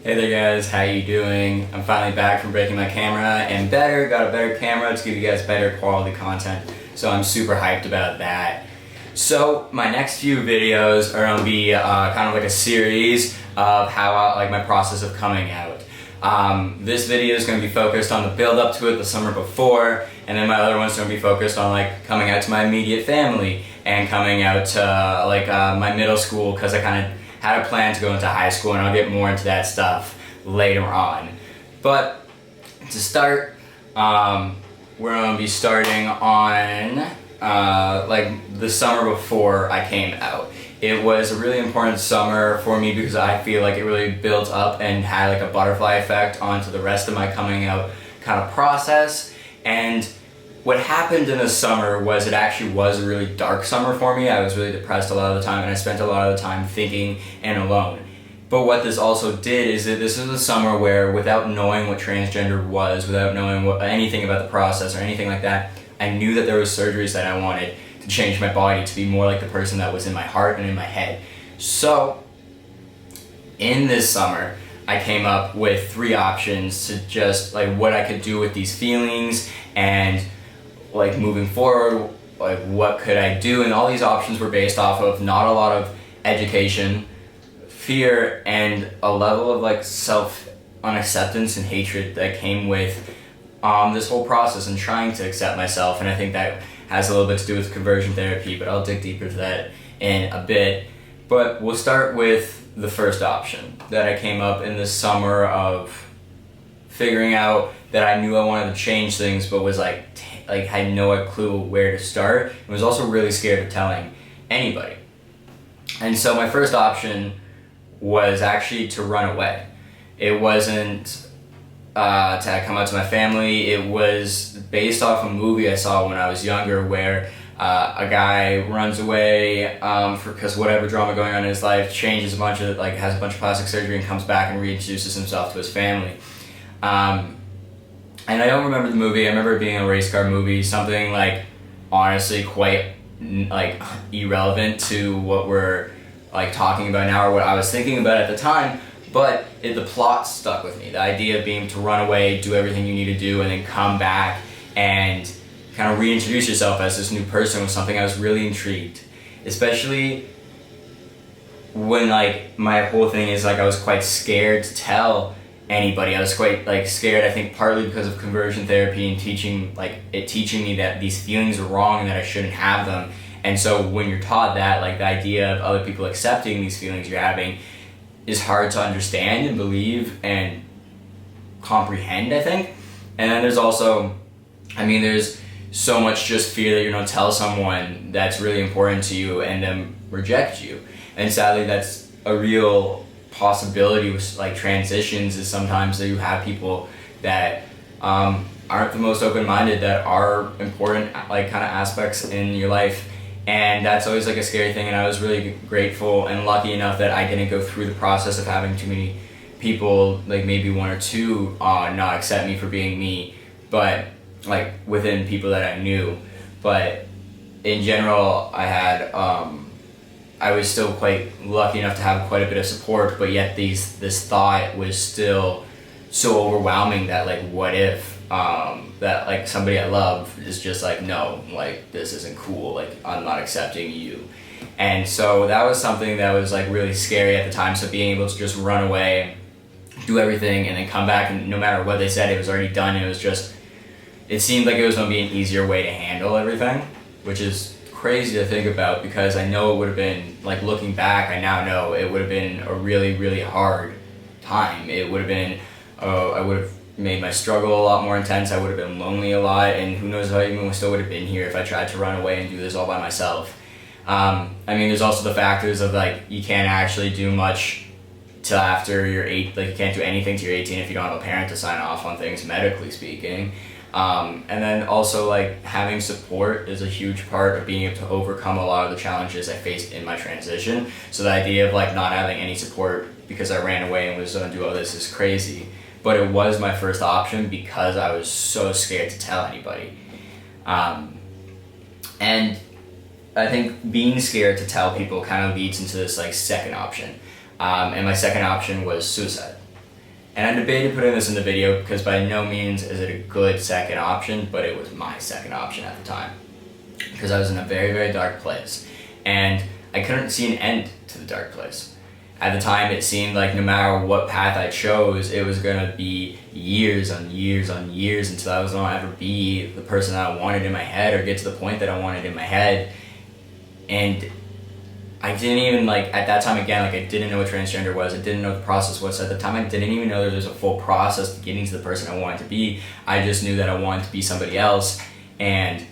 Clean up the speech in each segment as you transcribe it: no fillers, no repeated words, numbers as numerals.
Hey there guys, how you doing? I'm finally back from breaking my camera and got a better camera to give you guys better quality content. So I'm super hyped about that. So my next few videos are going to be kind of like a series of how my process of coming out. This video is going to be focused on the build up to it the summer before, and then my other one's going to be focused on like coming out to my immediate family and coming out to my middle school, because I kind of had a plan to go into high school, and I'll get more into that stuff later on. But to start, we're going to be starting on the summer before I came out. It was a really important summer for me because I feel like it really built up and had like a butterfly effect onto the rest of my coming out kind of process. And what happened in the summer was it actually was a really dark summer for me. I was really depressed a lot of the time, and I spent a lot of the time thinking and alone. But what this also did is that this was a summer where, without knowing what transgender was, without knowing anything about the process or anything like that, I knew that there was surgeries that I wanted to change my body to be more like the person that was in my heart and in my head. So, in this summer, I came up with 3 options to just what I could do with these feelings and moving forward, what could I do. And all these options were based off of not a lot of education, fear, and a level of self unacceptance and hatred that came with this whole process and trying to accept myself. And I think that has a little bit to do with conversion therapy, but I'll dig deeper to that in a bit. But we'll start with the first option that I came up in the summer of figuring out that I knew I wanted to change things, but was had no clue where to start, and was also really scared of telling anybody. And so my first option was actually to run away. It wasn't to come out to my family. It was based off a movie I saw when I was younger, where a guy runs away because whatever drama going on in his life, changes a bunch of has a bunch of plastic surgery, and comes back and reintroduces himself to his family. And I don't remember the movie. I remember it being a race car movie, something honestly quite irrelevant to what we're talking about now, or what I was thinking about at the time. But the plot stuck with me. The idea of being to run away, do everything you need to do, and then come back and kind of reintroduce yourself as this new person was something I was really intrigued. Especially when my whole thing is I was quite scared to tell anybody. I was quite scared, I think partly because of conversion therapy and teaching me that these feelings are wrong and that I shouldn't have them. And so when you're taught that, the idea of other people accepting these feelings you're having is hard to understand and believe and comprehend, I think. And then there's also, there's so much just fear that you're going to tell someone that's really important to you and them reject you. And sadly, that's a real possibility with transitions, is sometimes that you have people that aren't the most open-minded, that are important kind of aspects in your life. And that's always a scary thing, and I was really grateful and lucky enough that I didn't go through the process of having too many people, maybe 1 or 2, not accept me for being me, but within people that I knew. But in general, I was still quite lucky enough to have quite a bit of support, but yet this thought was still so overwhelming that what if that somebody I love is just no, this isn't cool, I'm not accepting you. And so that was something that was really scary at the time. So being able to just run away, do everything, and then come back, and no matter what they said, it was already done. It seemed like it was going to be an easier way to handle everything, which is crazy to think about, because I know it would have been, looking back, I now know it would have been a really, really hard time. It would have been, I would have made my struggle a lot more intense. I would have been lonely a lot, and who knows if I even still would have been here if I tried to run away and do this all by myself. There's also the factors of you can't actually do much till after you're 8, you can't do anything till you're 18 if you don't have a parent to sign off on things, medically speaking. And then also having support is a huge part of being able to overcome a lot of the challenges I faced in my transition. So the idea of not having any support because I ran away and was going to do all this is crazy. But it was my first option because I was so scared to tell anybody. And I think being scared to tell people kind of leads into this second option. And my second option was suicide. And I debated putting this in the video because by no means is it a good second option, but it was my second option at the time. Because I was in a very, very dark place. And I couldn't see an end to the dark place. At the time, it seemed like no matter what path I chose, it was going to be years on years on years until I was going to ever be the person that I wanted in my head or get to the point that I wanted in my head. And I didn't even, like, at that time, again, like, I didn't know what transgender was. I didn't know what the process was. So at the time, I didn't even know there was a full process to getting to the person I wanted to be. I just knew that I wanted to be somebody else, and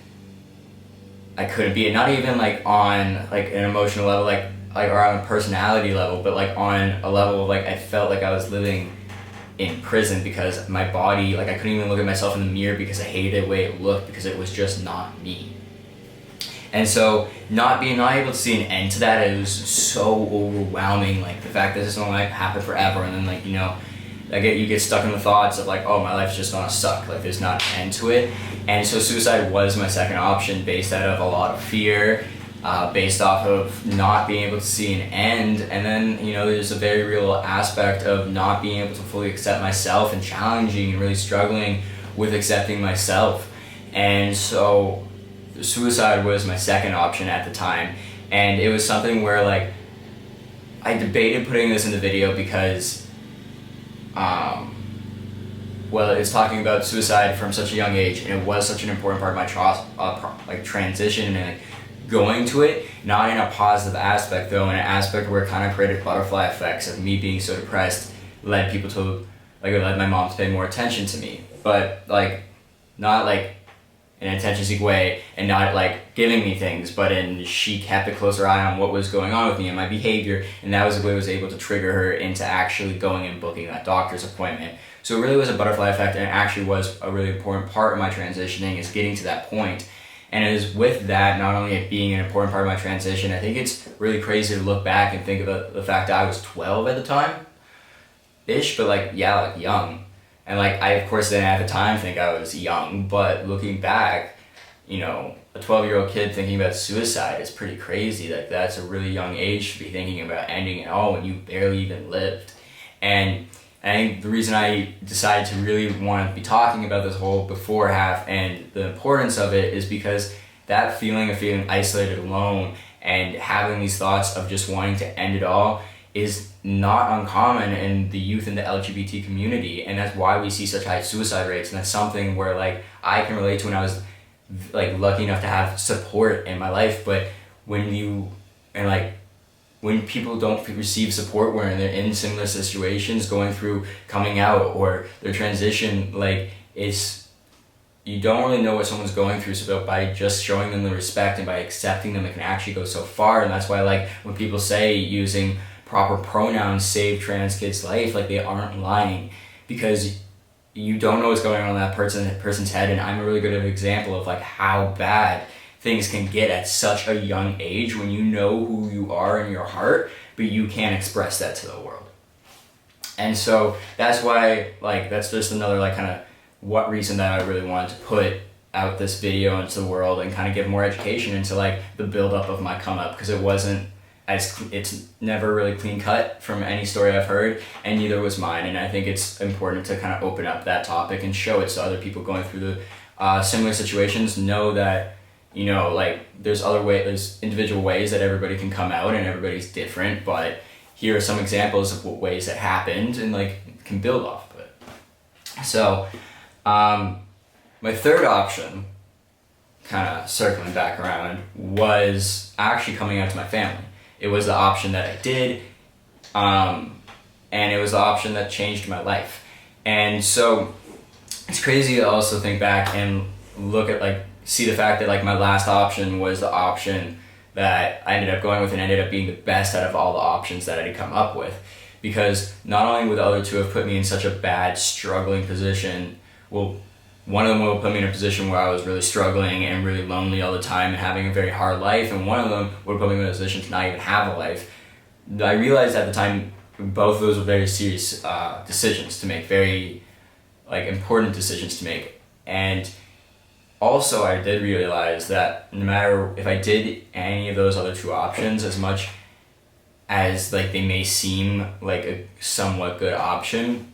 I couldn't be it. Not even, like, on, like, an emotional level, like or on a personality level, but, like, on a level of, like, I felt like I was living in prison because my body, like, I couldn't even look at myself in the mirror because I hated the way it looked because it was just not me. And so not able to see an end to that, it was so overwhelming. Like, the fact that this is going to, like, happen forever, and then, like, you know, you get stuck in the thoughts of, like, oh, my life's just gonna suck, like, there's not an end to it. And so suicide was my second option, based out of a lot of fear, based off of not being able to see an end. And then, you know, there's a very real aspect of not being able to fully accept myself and challenging and really struggling with accepting myself. And so suicide was my second option at the time. And it was something where, like, I debated putting this in the video because, well, it's talking about suicide from such a young age, and it was such an important part of my transition and, like, going to it, not in a positive aspect though, in an aspect where it kind of created butterfly effects of me being so depressed, led people to, like, it led my mom to pay more attention to me, but, like, not, like, in an attention-seeking way, and not, like, giving me things, but she kept a closer eye on what was going on with me and my behavior, and that was the way I was able to trigger her into actually going and booking that doctor's appointment. So it really was a butterfly effect, and it actually was a really important part of my transitioning, is getting to that point. And it is with that, not only it being an important part of my transition, I think it's really crazy to look back and think about the fact that I was 12 at the time-ish, but, like, yeah, like, young. And, like, I, of course, didn't at the time think I was young, but looking back, you know, a 12-year-old kid thinking about suicide is pretty crazy. Like, that's a really young age to be thinking about ending it all when you barely even lived. And I think the reason I decided to really want to be talking about this whole before half and the importance of it is because that feeling of feeling isolated, alone, and having these thoughts of just wanting to end it all is not uncommon in the youth in the LGBT community, and that's why we see such high suicide rates. And that's something where, like, I can relate to when I was, like, lucky enough to have support in my life. But when people don't receive support when they're in similar situations, going through coming out or their transition, like, you don't really know what someone's going through, so by just showing them the respect and by accepting them, it can actually go so far. And that's why, like, when people say using proper pronouns save trans kids' life, like, they aren't lying, because you don't know what's going on in that person's head. And I'm a really good example of, like, how bad things can get at such a young age when you know who you are in your heart, but you can't express that to the world. And so that's why, like, that's just another, like, kind of what reason that I really wanted to put out this video into the world and kind of give more education into, like, the buildup of my come up, because it's never really clean cut from any story I've heard, and neither was mine. And I think it's important to kind of open up that topic and show it so other people going through the similar situations know that, you know, like, there's individual ways that everybody can come out, and everybody's different, but here are some examples of what ways that happened, and, like, can build off of it. So, my third option, kind of circling back around, was actually coming out to my family. It was the option that I did, and it was the option that changed my life. And so it's crazy to also think back and look at, like, see the fact that, like, my last option was the option that I ended up going with and ended up being the best out of all the options that I had come up with. Because not only would the other two have put me in such a bad, struggling position, well, one of them would put me in a position where I was really struggling and really lonely all the time and having a very hard life, and one of them would put me in a position to not even have a life. I realized at the time both of those were very serious decisions to make, very, like, important decisions to make. And also, I did realize that no matter if I did any of those other two options, as much as, like, they may seem like a somewhat good option,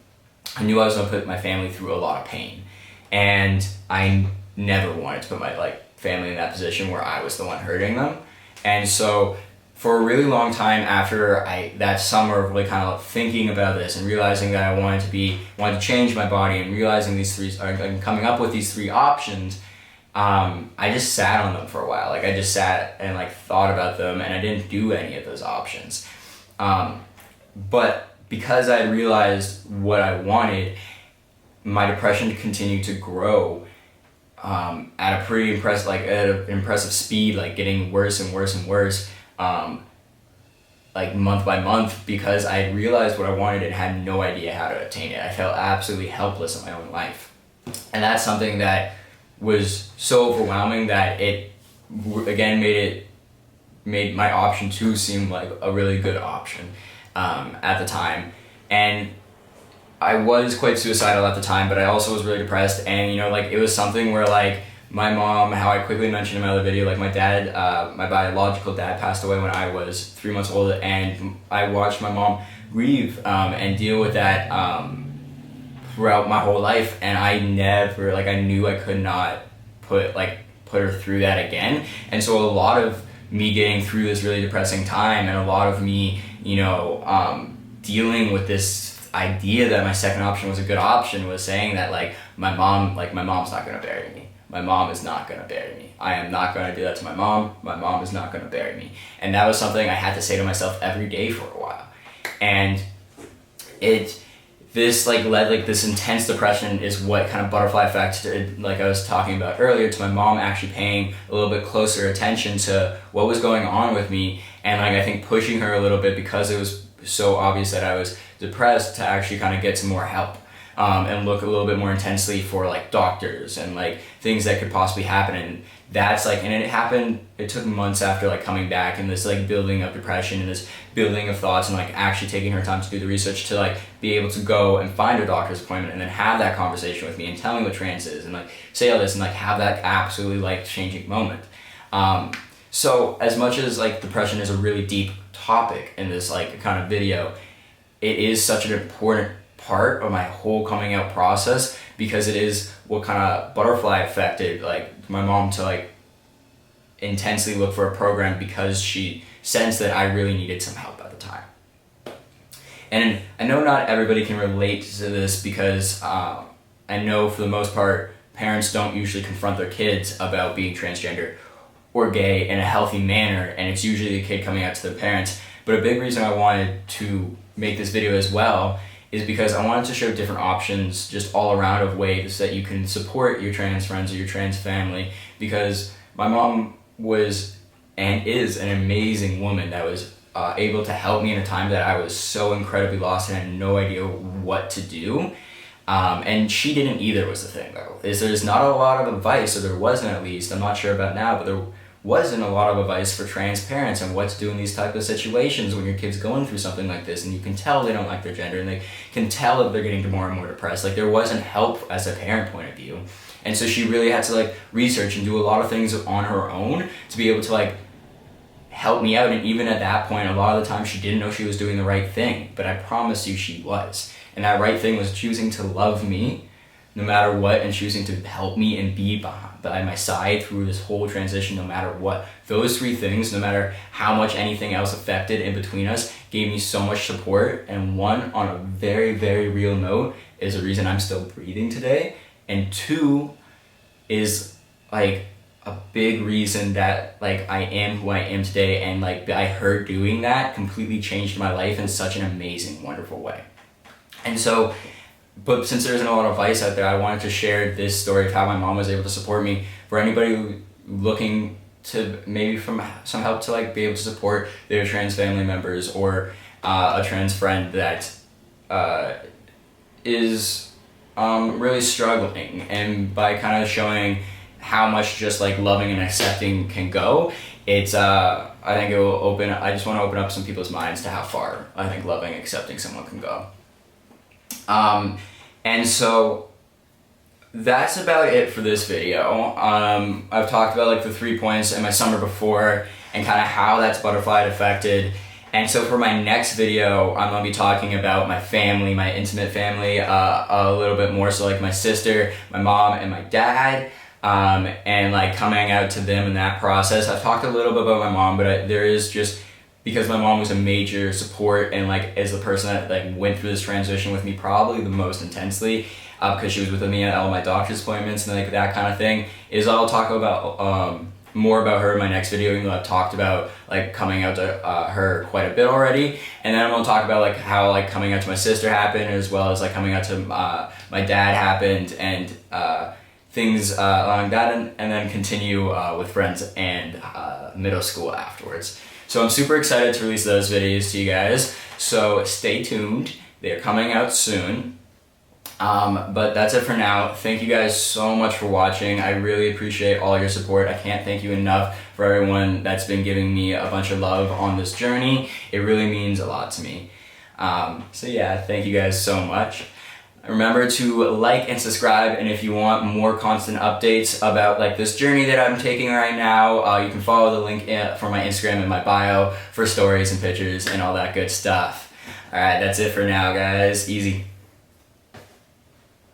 I knew I was gonna put my family through a lot of pain, and I never wanted to put my family in that position where I was the one hurting them. And so for a really long time after that summer of really kind of thinking about this and realizing that I wanted to change my body and realizing coming up with these 3 options, I just sat on them for a while. I just sat and thought about them, and I didn't do any of those options. But because I realized what I wanted, my depression continued to grow at a pretty impressive speed, getting worse and worse and worse, month by month, because I had realized what I wanted and had no idea how to attain it. I felt absolutely helpless in my own life. And that's something that was so overwhelming that it again made my option 2 seem like a really good option at the time. And I was quite suicidal at the time, but I also was really depressed. And it was something where my mom, how I quickly mentioned in my other video, my dad, my biological dad passed away when I was 3 months old, and I watched my mom grieve and deal with that throughout my whole life, and I never, I knew I could not put her through that again. And so a lot of me getting through this really depressing time, and a lot of me, dealing with this idea that my second option was a good option, was saying that my mom's not gonna bury me. My mom is not gonna bury me. I am not gonna do that to my mom. My mom is not gonna bury me. And that was something I had to say to myself every day for a while. And this led this intense depression is what kind of butterfly effect, I was talking about earlier, to my mom actually paying a little bit closer attention to what was going on with me, and I think pushing her a little bit, because it was so obvious that I was depressed, to actually kind of get some more help and look a little bit more intensely for doctors and things that could possibly happen. And that's and it took months after coming back, and this building of depression and this building of thoughts, and actually taking her time to do the research to be able to go and find a doctor's appointment and then have that conversation with me and tell me what trans is and say all this and have that absolutely life-changing moment. So as much as depression is a really deep topic in this kind of video, it is such an important part of my whole coming out process, because it is what kind of butterfly affected my mom to intensely look for a program, because she sensed that I really needed some help at the time. And I know not everybody can relate to this, because I know for the most part parents don't usually confront their kids about being transgender or gay in a healthy manner, and it's usually the kid coming out to their parents. But a big reason I wanted to make this video as well is because I wanted to show different options just all around of ways that you can support your trans friends or your trans family, because my mom was and is an amazing woman that was able to help me in a time that I was so incredibly lost and had no idea what to do. And she didn't either, was the thing though. There's not a lot of advice, or there wasn't, at least, I'm not sure about now, but there wasn't a lot of advice for trans parents on what to do in these type of situations when your kid's going through something like this, and you can tell they don't like their gender, and they can tell that they're getting more and more depressed. There wasn't help as a parent point of view. And so she really had to research and do a lot of things on her own to be able to help me out. And even at that point, a lot of the time she didn't know she was doing the right thing, but I promise you she was. And that right thing was choosing to love me no matter what, and choosing to help me and be by my side through this whole transition no matter what. Those 3 things, no matter how much anything else affected in between us, gave me so much support. And 1, on a very, very real note, is the reason I'm still breathing today. And 2 is a big reason that I am who I am today, and by her doing that completely changed my life in such an amazing, wonderful way. And so, but since there isn't a lot of advice out there, I wanted to share this story of how my mom was able to support me, for anybody who looking to maybe from some help to be able to support their trans family members, or a trans friend that is really struggling, and by kind of showing how much just loving and accepting can go, it's I think it will I just want to open up some people's minds to how far I think loving and accepting someone can go. And so that's about it for this video. I've talked about the 3 points in my summer before, and kind of how that's butterfly affected, And so for my next video, I'm gonna be talking about my family, my intimate family, a little bit more. So like my sister, my mom, and my dad, and like coming out to them in that process. I've talked a little bit about my mom, but there is just, because my mom was a major support and like is the person that like went through this transition with me probably the most intensely, because she was with me at all my doctor's appointments and like that kind of thing, is I'll talk about more about her in my next video, even though I've talked about like coming out to her quite a bit already. And then I'm gonna talk about like how like coming out to my sister happened, as well as like coming out to my dad happened, and things along that, and then continue with friends and middle school afterwards. So I'm super excited to release those videos to you guys, so stay tuned. They're coming out soon. But that's it for now. Thank you guys so much for watching. I really appreciate all your support. I can't thank you enough for everyone that's been giving me a bunch of love on this journey. It really means a lot to me. So yeah, thank you guys so much. Remember to like and subscribe, and if you want more constant updates about like this journey that I'm taking right now, you can follow the link for my Instagram in my bio for stories and pictures and all that good stuff. Alright, that's it for now, guys. Easy.